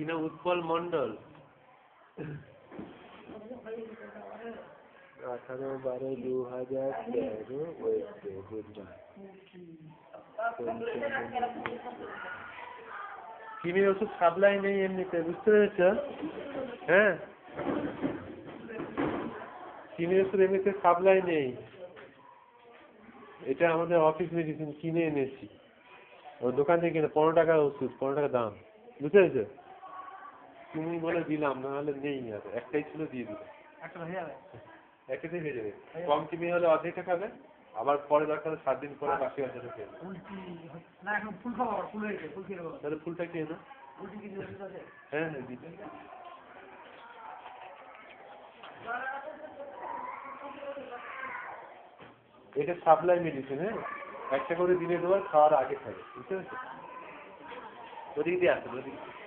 কি নাম? উৎপল মন্ডল। 18/12/2013 ওয়েস্টে বুধবার। কিমির ওষুধ সাপ্লাই নেই এমনিতে, বুঝতে পেরেছ? হ্যাঁ, কিমির ওষুধ এমনিতে সাপ্লাই নেই। এটা আমাদের অফিস মেডিসিন, কিনে এনেছি ওর দোকান থেকে কিনে। 15 টাকার ওষুধ, 15 টাকা দাম, বুঝতে পেরেছো? তুমি বলে দিলাম, না হলে নেই। আর একটাই ছিল, দিয়ে দিল। একটাতেই হয়ে যাবে। কম কিমি হলে অর্ধেকটা খাবে, আবার পরে দরকার 7 দিন পরে বাকি অর্ধেকটা খেয়ে তাহলে ফুলটা খেয়ে না। হ্যাঁ হ্যাঁ, দিতে। এটা সাপ্লাই মেডিসিন। হ্যাঁ, একটা করে দিনে দেওয়ার, খাওয়ার আগে খাবে, বুঝতে পেরেছো? ওদিক দিয়ে আসবে, ওদিক দিয়ে।